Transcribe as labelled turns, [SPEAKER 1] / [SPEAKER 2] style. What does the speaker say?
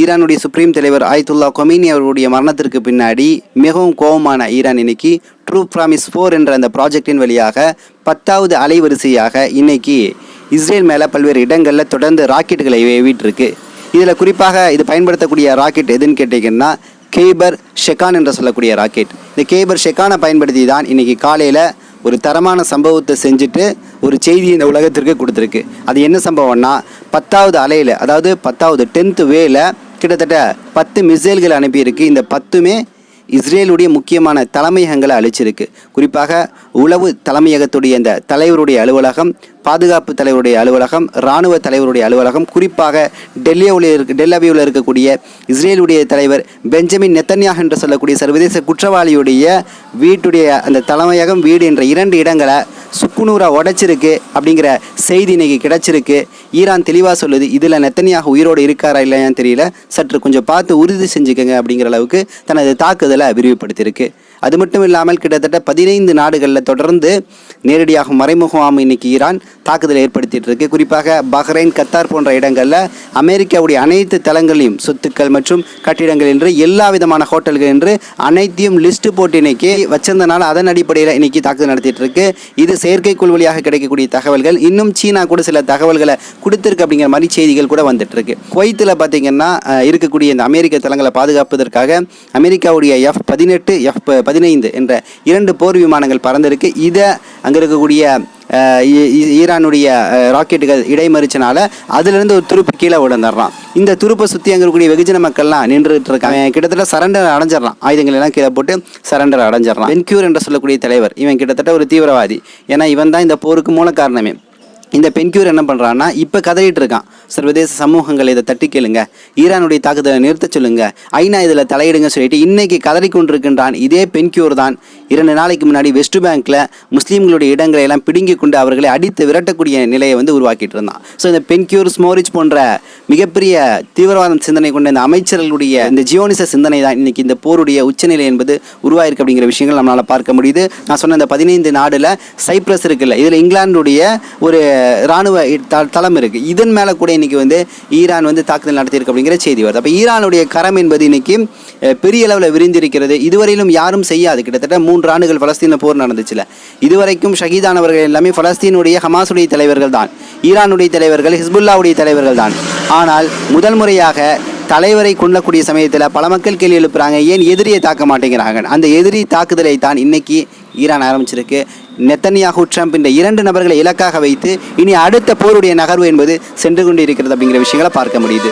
[SPEAKER 1] ஈரானுடைய சுப்ரீம் தலைவர் ஆயத்துல்லா கொமீனி அவருடைய மரணத்திற்கு பின்னாடி மிகவும் கோபமான ஈரான் இன்னைக்கு ட்ரூ ப்ராமிஸ் 4 என்ற அந்த ப்ராஜெக்டின் வழியாக 10வது அலைவரிசையாக இன்னைக்கு இஸ்ரேல் மேலே பல்வேறு இடங்களில் தொடர்ந்து ராக்கெட்டுகளை ஏவிட்டுருக்கு. இதில் குறிப்பாக இது பயன்படுத்தக்கூடிய ராக்கெட் எதுன்னு கேட்டிங்கன்னா கேபர் ஷெகான் என்று சொல்லக்கூடிய ராக்கெட். இந்த கேபர் ஷெகானை பயன்படுத்தி தான் இன்றைக்கி காலையில் ஒரு தரமான சம்பவத்தை செஞ்சுட்டு ஒரு செய்தி இந்த உலகத்திற்கு கொடுத்துருக்கு. அது என்ன சம்பவம்னா 10வது அலையில், அதாவது 10th வேல கிட்டத்தட்ட 10 மிசைல்கள் அனுப்பியிருக்கு. இந்த 10மே இஸ்ரேலுடைய முக்கியமான தலைமையகங்களை அழிச்சிருக்கு. குறிப்பாக உளவு தலைமையகத்துடைய இந்த தலைவருடைய அலுவலகம், பாதுகாப்பு தலைவருடைய அலுவலகம், இராணுவ தலைவருடைய அலுவலகம், குறிப்பாக டெல்-அவிவில் இருக்கக்கூடிய இஸ்ரேலுடைய தலைவர் பெஞ்சமின் நெத்தன்யாஹு என்று சொல்லக்கூடிய சர்வதேச குற்றவாளியுடைய வீட்டுடைய அந்த தலைமையகம், வீடு என்ற 2 இடங்களை சுக்குநூறாக உடைச்சிருக்கு அப்படிங்கிற செய்தி இன்னைக்கு கிடைச்சிருக்கு. ஈரான் தெளிவாக சொல்லுது, இதில் நெத்தன்யாஹு உயிரோடு இருக்காரா இல்லையான்னு தெரியல, சற்று கொஞ்சம் பார்த்து உறுதி செஞ்சுக்கங்க அப்படிங்கிற அளவுக்கு தனது தாக்குதலை விரிவுபடுத்தியிருக்கு. அது மட்டும் இல்லாமல் கிட்டத்தட்ட 15 நாடுகளில் தொடர்ந்து நேரடியாக மறைமுகமாக இன்னைக்கு ஈரான் தாக்குதலை ஏற்படுத்திட்டு இருக்கு. குறிப்பாக பஹ்ரைன், கத்தார் போன்ற இடங்களில் அமெரிக்காவுடைய அனைத்து தளங்களையும் சொத்துக்கள் மற்றும் கட்டிடங்கள் என்று எல்லா விதமான ஹோட்டல்கள் என்று அனைத்தையும் லிஸ்ட்டு போட்டு இன்னைக்கு வச்சிருந்தனால அதன் அடிப்படையில் இன்னைக்கு தாக்குதல் நடத்திட்டு இருக்கு. இது செயற்கைக்கோள் வழியாக கிடைக்கக்கூடிய தகவல்கள். இன்னும் சீனா கூட சில தகவல்களை கொடுத்துருக்கு அப்படிங்கிற மாதிரி செய்திகள் கூட வந்துட்டு இருக்கு. குவைத்தில் பார்த்தீங்கன்னா இருக்கக்கூடிய இந்த அமெரிக்க தளங்களை பாதுகாப்பதற்காக அமெரிக்காவுடைய F-18 F-15 என்ற 2 போர் விமானங்கள் பறந்திருக்கு. இதை அங்கே இருக்கக்கூடிய ஈரானுடைய ராக்கெட்டுகள் இடைமறிச்சனால அதிலிருந்து ஒரு துருப்பு கீழே விழுந்துடுறான். இந்த துருப்பை சுற்றி அங்கே இருக்கக்கூடிய வெகுஜன மக்கள்லாம் நின்றுட்டு இருக்காங்க. கிட்டத்தட்ட சரண்டர் அடைஞ்சிடறான், ஆயுதங்கள் எல்லாம் கீழே போட்டு சரண்டர் அடைஞ்சிடறான். பென்கியூர் என்று சொல்லக்கூடிய தலைவர், இவன் கிட்டத்தட்ட ஒரு தீவிரவாதி. ஏன்னா இவன் தான் இந்த போருக்கு மூல காரணமே. இந்த பென்கியூர் என்ன பண்ணுறான்னா இப்போ கதறிட்டு இருக்கான், சர்வதேச சமூகங்கள் இதை தட்டி கேளுங்க, ஈரானுடைய தாக்குதலை நிறுத்த சொல்லுங்க, ஐநா இதில் தலையிடுங்க சொல்லிட்டு இன்னைக்கு கதறி கொண்டிருக்கின்றான். இதே பென்கியூர் தான் 2 நாளைக்கு முன்னாடி வெஸ்ட் பேங்க்கில் முஸ்லீம்களுடைய இடங்களை எல்லாம் பிடுங்கி கொண்டு அவர்களை அடித்து விரட்டக்கூடிய நிலையை உருவாக்கிட்டு இருந்தான். ஸோ இந்த பென்கியூர், ஸ்மோரிச் போன்ற மிகப்பெரிய தீவிரவாத சிந்தனை கொண்ட இந்த அமைச்சர்களுடைய இந்த ஜியோனிச சிந்தனை தான் இன்னைக்கு இந்த போருடைய உச்சநிலை என்பது உருவாயிருக்கு அப்படிங்கிற விஷயங்கள் நம்மளால் பார்க்க முடியுது. நான் சொன்ன இந்த 15 நாடுல சைப்ரஸ் இருக்குல்ல, இதில் இங்கிலாந்துடைய ஒரு இராணுவ தளம் இருக்குது. இதன் மேலே கூட இன்னைக்கு ஈரான் தாக்குதல் நடத்தியிருக்கு அப்படிங்கிற செய்தி வருது. அப்போ ஈரானுடைய கரம் என்பது இன்னைக்கு பெரிய அளவில் விரிந்திருக்கிறது. இதுவரையிலும் யாரும் செய்யாது. கிட்டத்தட்ட 3 ஆண்டுகள் பலஸ்தீன போர் நடந்துச்சுல, இதுவரைக்கும் ஷஹீதானவர்கள் எல்லாமே பலஸ்தீனுடைய ஹமாஸுடைய தலைவர்கள் தான், ஈரானுடைய தலைவர்கள், ஹிஸ்புல்லாவுடைய தலைவர்கள் தான். ஆனால் முதல் முறையாக தலைவரை கொள்ளக்கூடிய சமயத்தில் பல மக்கள் கேள்வி எழுப்புறாங்க, ஏன் எதிரியை தாக்க மாட்டேங்கிறாங்க. அந்த எதிரி தாக்குதலை தான் இன்னைக்கு ஈரான் ஆரம்பிச்சிருக்கு. நெத்தன்யாஹு, ட்ரம்ப் இந்த 2 நபர்களை இலக்காக வைத்து இனி அடுத்த போருடைய நகர்வு என்பது சென்று கொண்டு இருக்கிறது அப்படிங்கிற விஷயங்களை பார்க்க முடியுது.